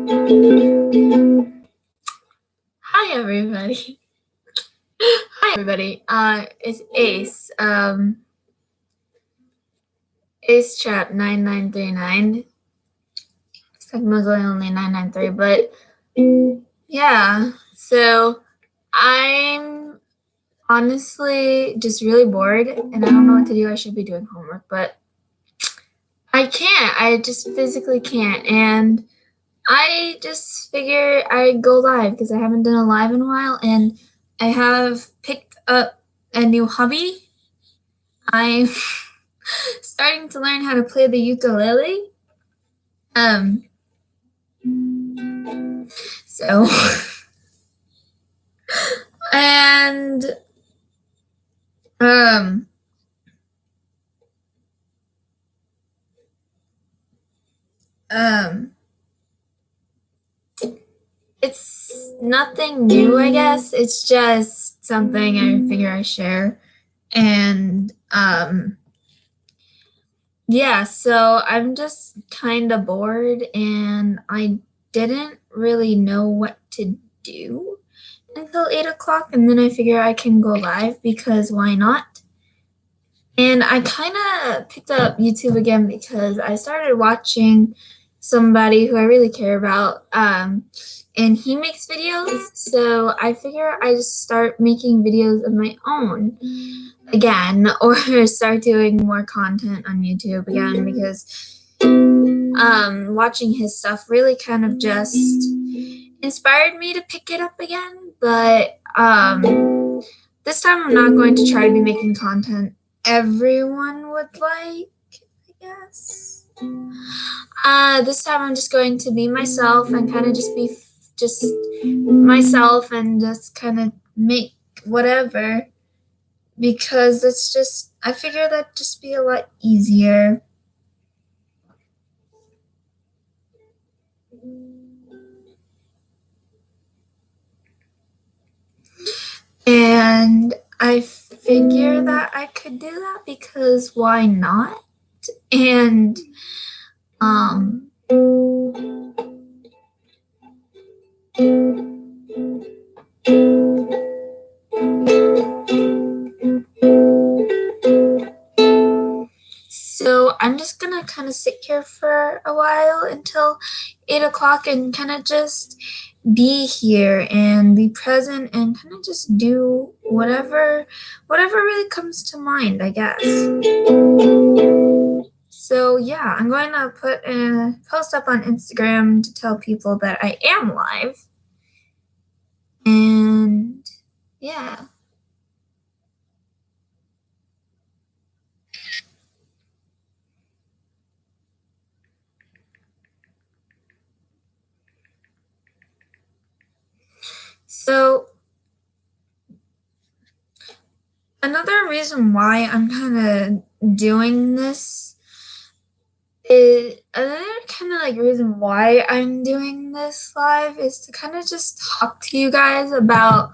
Hi everybody. Hi everybody. It's Ace. Ace Trap 9939. Technically only 993, but yeah. So I'm honestly just really bored and I don't know what to do. I should be doing homework, but I can't. I just physically can't. And I just figure I'd go live because I haven't done a live in a while and I have picked up a new hobby. I'm starting to learn how to play the ukulele. Um, so, and, um, um, it's nothing new, I guess. It's just something I figure I share. And, yeah, so I'm just kind of bored and I didn't really know what to do until 8 o'clock. And then I figure I can go live because why not? And I kind of picked up YouTube again because I started watching somebody who I really care about. And he makes videos. So I figure I just start making videos of my own again or start doing more content on YouTube again because watching his stuff really kind of just inspired me to pick it up again. But this time I'm not going to try to be making content everyone would like, I guess. This time I'm just going to be myself and kind of just be just myself and just kind of make whatever because it's just I figure that'd just be a lot easier. And I figure that I could do that because why not? And um so I'm just gonna kind of sit here for a while until 8 o'clock and kind of just be here and be present and kind of just do whatever really comes to mind, I guess. So yeah, I'm going to put a post up on Instagram to tell people that I am live. And yeah. So another reason why I'm kind of doing this is another kind of like reason why I'm doing this live is to kind of just talk to you guys about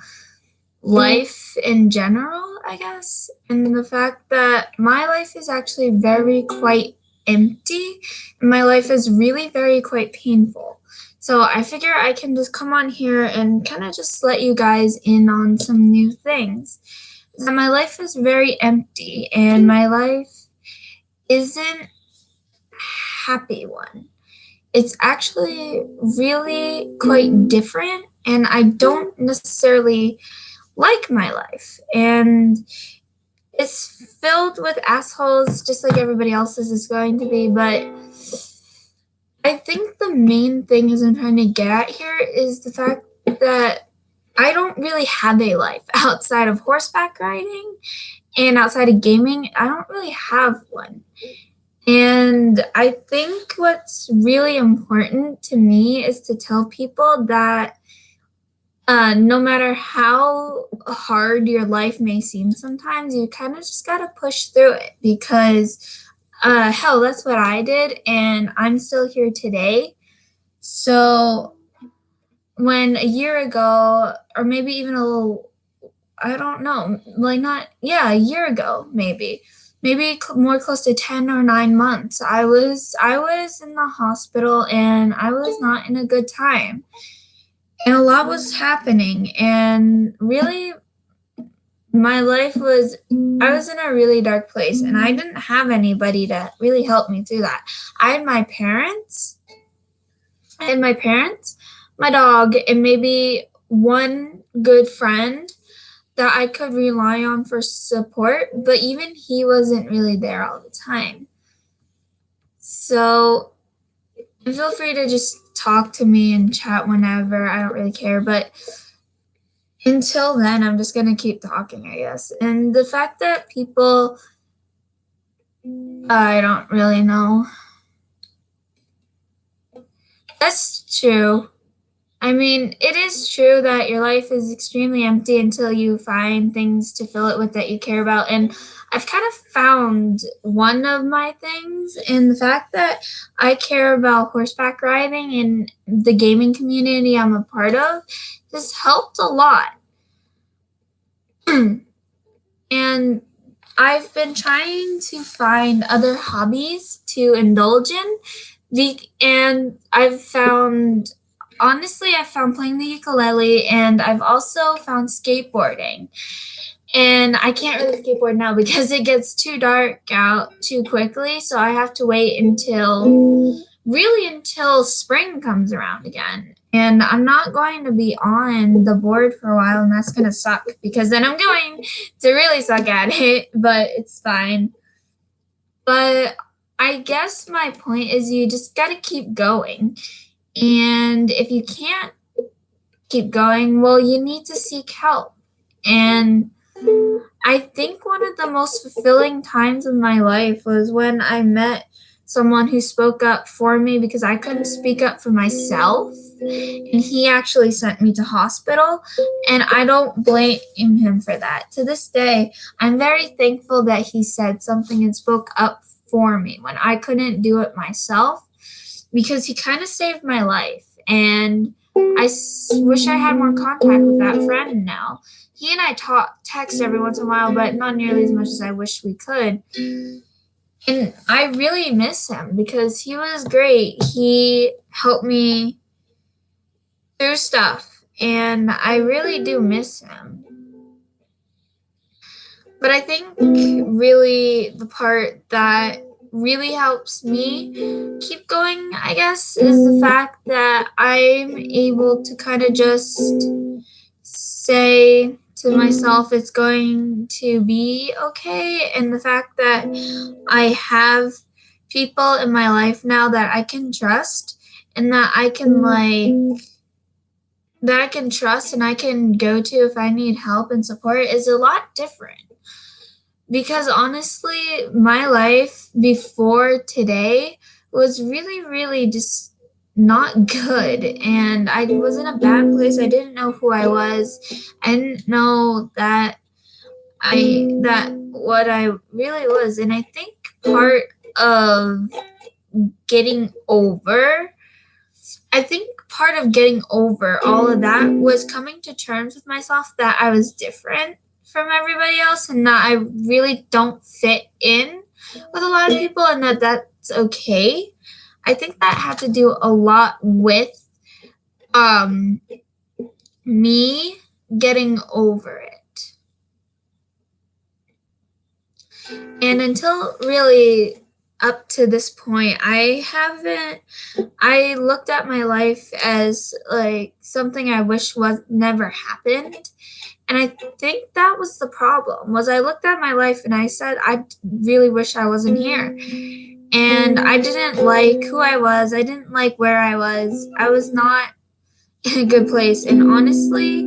life in general, I guess, and the fact that my life is actually very quite empty and my life is really very quite painful. So I figure I can just come on here and kind of just let you guys in on some new things. So my life is very empty and my life isn't happy one. It's actually really quite different and I don't necessarily like my life. And it's filled with assholes just like everybody else's is going to be, but I think the main thing is I'm trying to get at here is the fact that I don't really have a life outside of horseback riding and outside of gaming. I don't really have one. And I think what's really important to me is to tell people that no matter how hard your life may seem sometimes, you kind of just got to push through it because, hell, that's what I did, and I'm still here today. So, when a year ago, or maybe even a little, I don't know, like not, yeah, a year ago, maybe, maybe more close to 10 or 9 months. I was in the hospital and I was not in a good time. And a lot was happening and really my life was I was in a really dark place and I didn't have anybody to really help me through that. I had my parents, my dog, and maybe one good friend that I could rely on for support, but even he wasn't really there all the time. So, and feel free to just talk to me and chat whenever. I don't really care, but until then, I'm just gonna keep talking, I guess. And the fact that people, I don't really know. That's true. I mean, it is true that your life is extremely empty until you find things to fill it with that you care about. And I've kind of found one of my things in the fact that I care about horseback riding and the gaming community I'm a part of has helped a lot. And I've been trying to find other hobbies to indulge in. And I've found playing the ukulele and I've also found skateboarding. And I can't really skateboard now because it gets too dark out too quickly. So I have to wait until spring comes around again. And I'm not going to be on the board for a while, and that's going to suck because then I'm going to really suck at it, but it's fine. But I guess my point is you just got to keep going. And if you can't keep going, well, you need to seek help. And I think one of the most fulfilling times of my life was when I met someone who spoke up for me because I couldn't speak up for myself. And he actually sent me to hospital. And I don't blame him for that. To this day, I'm very thankful that he said something and spoke up for me when I couldn't do it myself because he kind of saved my life. And wish I had more contact with that friend now. He and I text every once in a while, but not nearly as much as I wish we could. And I really miss him because he was great. He helped me through stuff, and I really do miss him. But I think really the part that really helps me keep going, I guess, is the fact that I'm able to kind of just say to myself it's going to be okay, and the fact that I have people in my life now that I can trust and that I can trust and I can go to if I need help and support is a lot different. Because honestly, my life before today was really, really just not good. And I was in a bad place. I didn't know who I was. I didn't know that what I really was. And I think part of getting over I think part of getting over all of that was coming to terms with myself that I was different from everybody else and that I really don't fit in with a lot of people and that that's okay. I think that had to do a lot with um me getting over it. And until really up to this point, I looked at my life as like something I wish was never happened. And I think that was the problem was I looked at my life and I said, I really wish I wasn't here. And I didn't like who I was. I didn't like where I was. I was not in a good place. And honestly,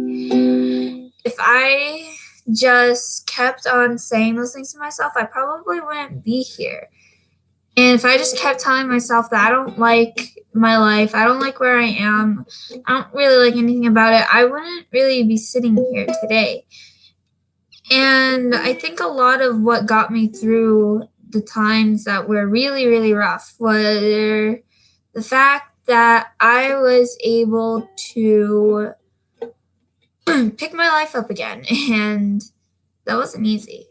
if I just kept on saying those things to myself, I probably wouldn't be here. And if I just kept telling myself that I don't like my life, I don't like where I am, I don't really like anything about it, I wouldn't really be sitting here today. And I think a lot of what got me through the times that were really, really rough were the fact that I was able to pick my life up again. And that wasn't easy.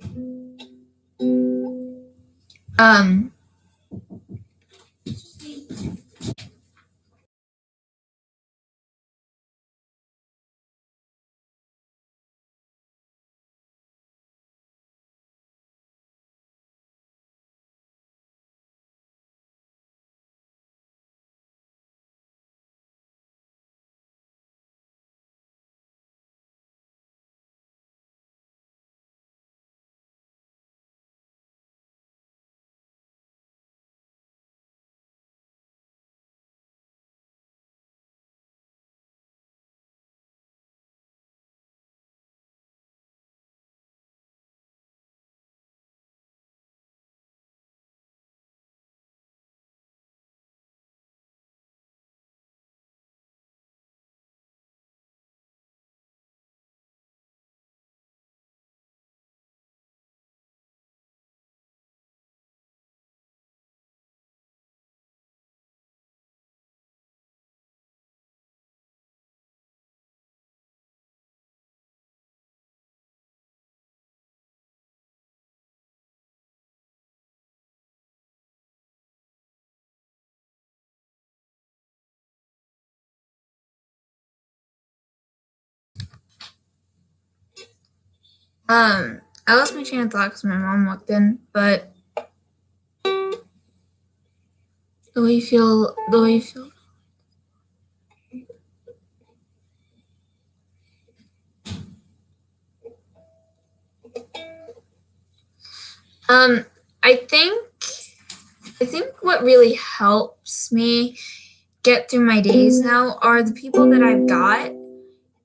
Um, I lost my train of thought because my mom walked in, but the way you feel. Um, I think, I think what really helps me get through my days now are the people that I've got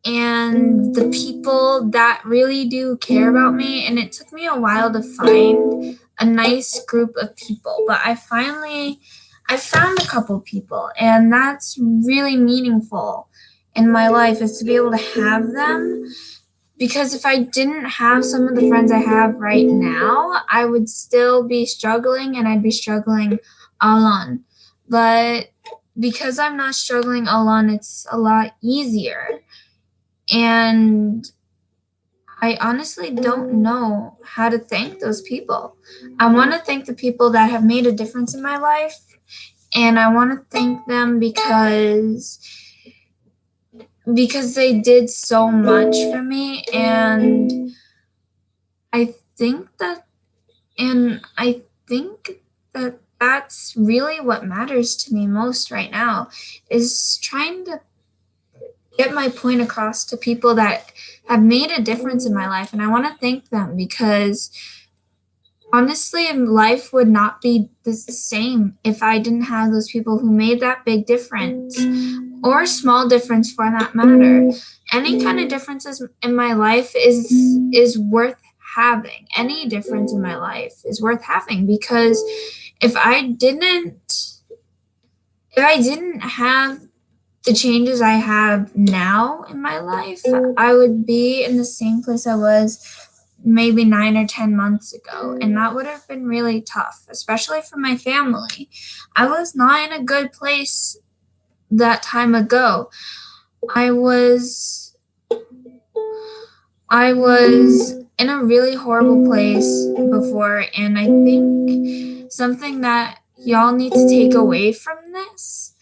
and the people that really do care about me. And it took me a while to find a nice group of people, but I found a couple people, and that's really meaningful in my life is to be able to have them. Because if I didn't have some of the friends I have right now, I would still be struggling and I'd be struggling alone. But because I'm not struggling alone, it's a lot easier. And I honestly don't know how to thank those people. I want to thank the people that have made a difference in my life, and I want to thank them because they did so much for me, and I think that I think that that's really what matters to me most right now is trying to get my point across to people that have made a difference in my life, and I want to thank them because honestly life would not be the same if I didn't have those people who made that big difference or small difference for that matter. Any kind of differences in my life is worth having. Any difference in my life is worth having because if I didn't if I didn't have the changes I have now in my life, I would be in the same place I was maybe 9 or 10 months ago. And that would have been really tough, especially for my family. I was not in a good place that time ago. I was I was in a really horrible place before, and I think something that y'all need to take away from this,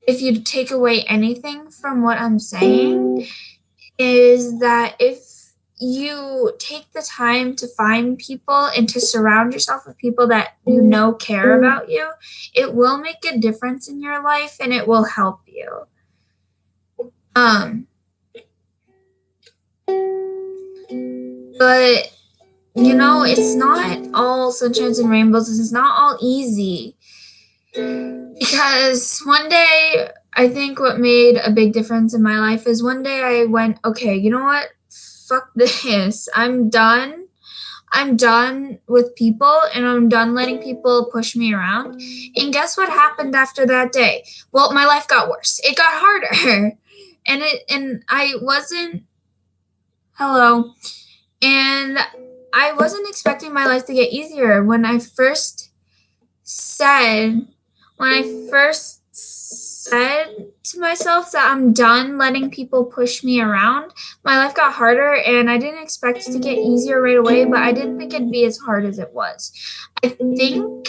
if you take away anything from what I'm saying, is that if you take the time to find people and to surround yourself with people that you know care about you, it will make a difference in your life and it will help you. Um, but it's not all sunshines and rainbows. It's not all easy because one day I think what made a big difference in my life is one day I went, okay, you know what? Fuck this. I'm done with people and I'm done letting people push me around. And guess what happened after that day? Well, my life got worse. It got harder. And I wasn't hello. And I wasn't expecting my life to get easier said when I first said to myself that I'm done letting people push me around. My life got harder and I didn't expect it to get easier right away, but I didn't think it'd be as hard as it was. I think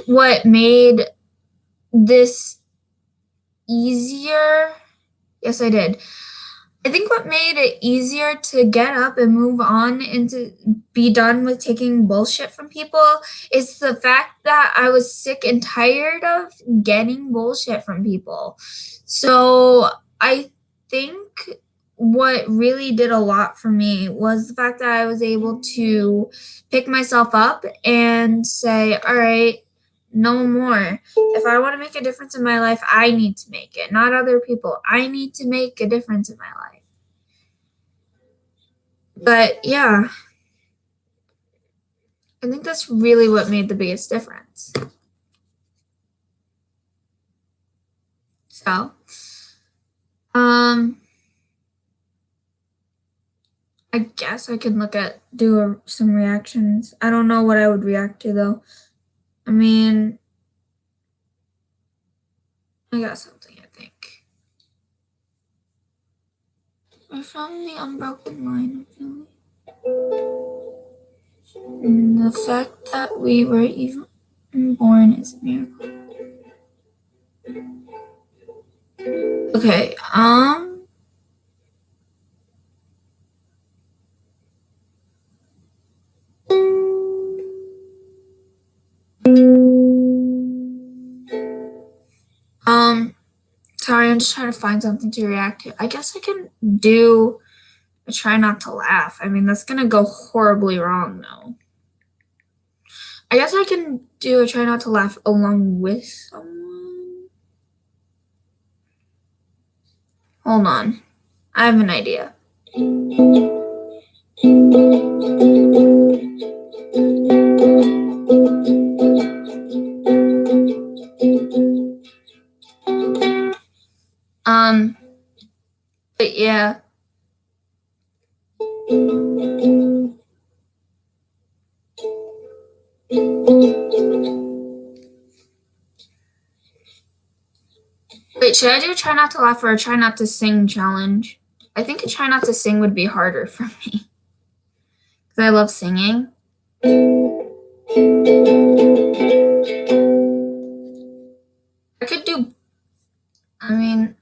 what made this easier, yes, I did. I think what made it easier to get up and move on and to be done with taking bullshit from people is the fact that I was sick and tired of getting bullshit from people. So I think what really did a lot for me was the fact that I was able to pick myself up and say, all right, no more. If I want to make a difference in my life, I need to make it, not other people. I need to make a difference in my life. But yeah, I think that's really what made the biggest difference. So, I guess I could some reactions. I don't know what I would react to though. I mean, I got something, I think. We're from the unbroken line of Philly. And the fact that we were even born is a miracle. Okay, sorry, I'm just trying to find something to react to. I guess I can do a try not to laugh. I mean, that's gonna go horribly wrong though. I guess I can do a try not to laugh along with someone. Hold on. I have an idea. But yeah. Wait, should I do a try not to laugh or a try not to sing challenge? I think a try not to sing would be harder for me. Because I love singing. I could do, I mean,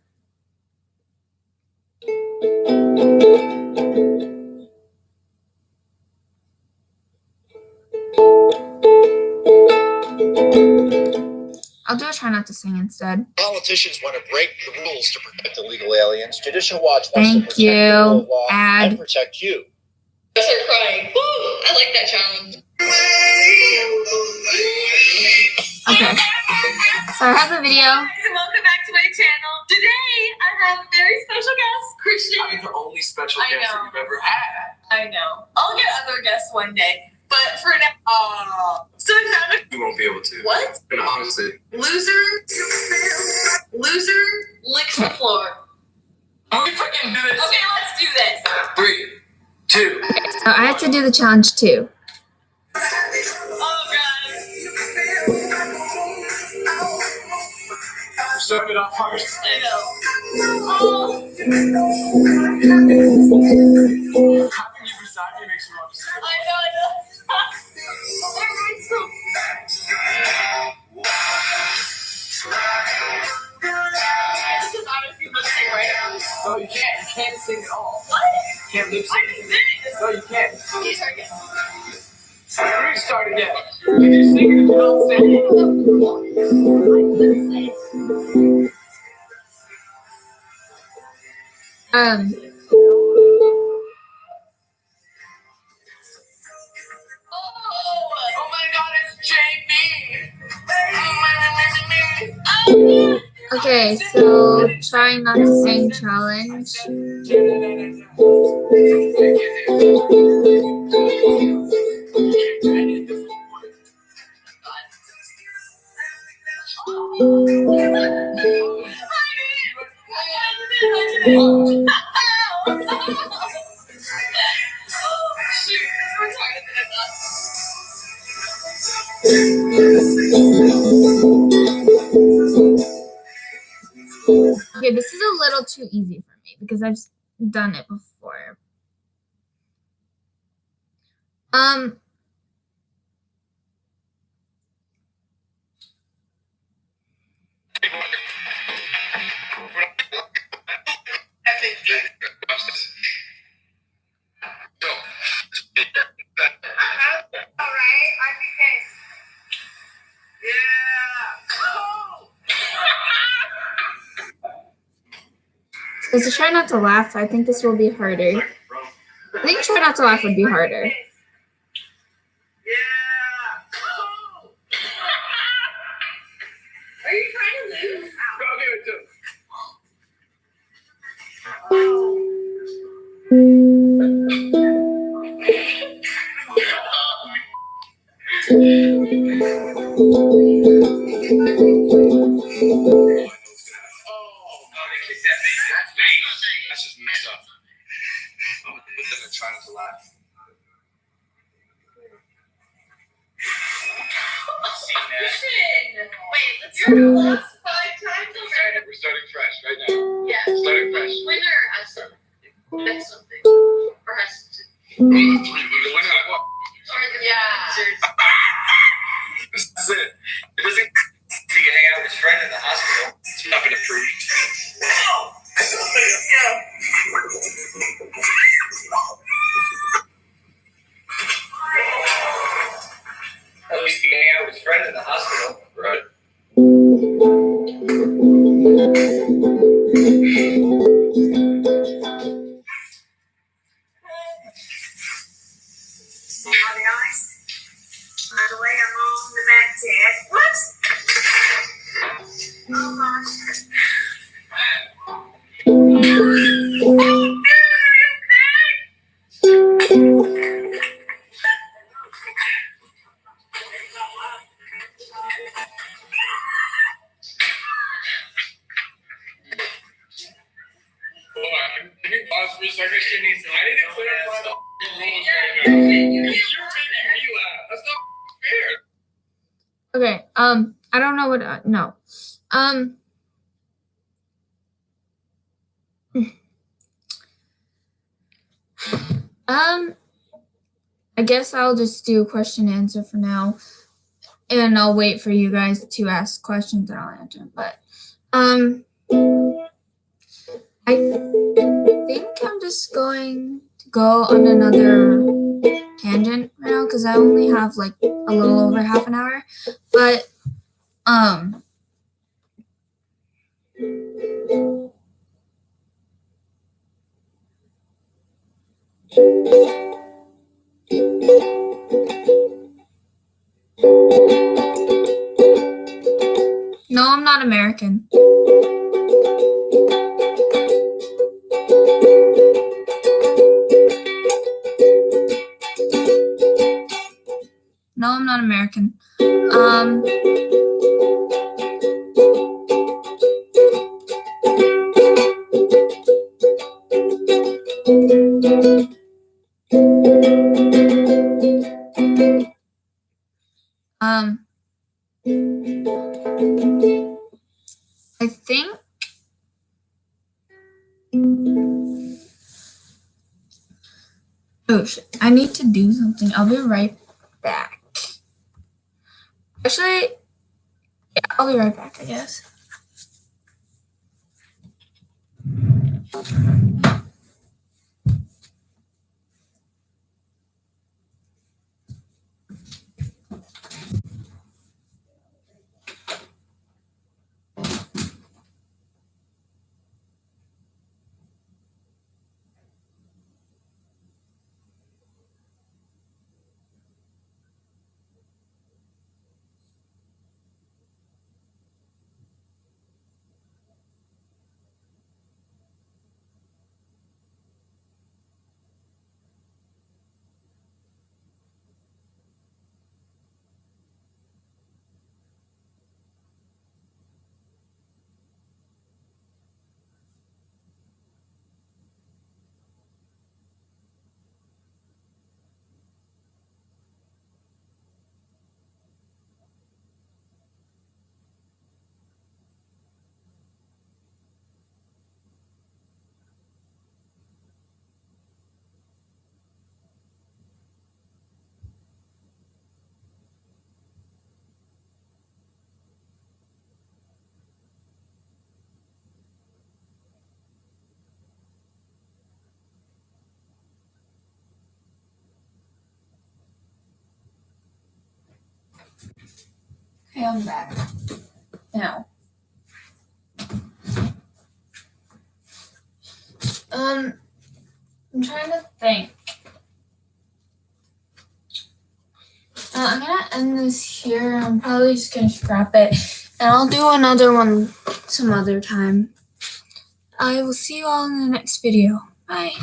I'll do a try not to sing instead. Politicians want to break the rules to protect illegal aliens. Judicial Watch wants Thank to protect the rule of law Ad. and protect you. I start crying. Woo! I like that challenge. Okay. So I have the video. Guys, and welcome back to my channel. Today, I have a very special guest, Christian. I'm the only special I guest know. that you've ever had. I know. I'll get other guests one day. But for now, so I found a... You won't be able to. What? And honestly. Loser licks the floor. Can we fucking do this? Okay, let's do this. 3, 2. So I had to do the challenge too. Oh, God. Start it off first. I know. Oh. Having you beside me makes me want to say. I know. Everyone's so... This is honestly lip sync right now. No, you can't. You can't sing at all. What? You can't lip I sync. just did. No, you can't. Okay, start again. Restart again. If you sing it, you don't sing. Oh my God, it's JB. Okay, so trying not to sing challenge. Okay, this is a little too easy for me because I've done it before. Because to try not to laugh, I think this will be harder. I think try not to laugh would be harder. Are you trying to lose? Go give it to him. That's just messed up. I'm gonna try not to laugh. Wait, let's hear the last 5 times. We're starting fresh right now. Yeah. Starting fresh. Winner has something. That's something. Or has to. The winner of what? Yeah. This is it. It doesn't. He can hang out with his friend in the hospital. It's not been approved. At least he can hang out with his friend in the hospital, right? By the way, I'm on the back tab. What? Oh gosh. Hold on, can you pause for a second? I need to clarify the rules right now. You You're making me laugh. That's not fair. Okay, I don't know what, no. I guess I'll just do question and answer for now. And I'll wait for you guys to ask questions and I'll answer. But, I think I'm just going to go on another tangent right now because I only have like a little over half an hour. But no, I'm not American. No, I'm not American. I think oh shit, I need to do something. I'll be right back. Actually, yeah, I'll be right back, I guess. Okay, I'm back. Now. I'm trying to think. I'm gonna end this here. I'm probably just gonna scrap it. And I'll do another one some other time. I will see you all in the next video. Bye.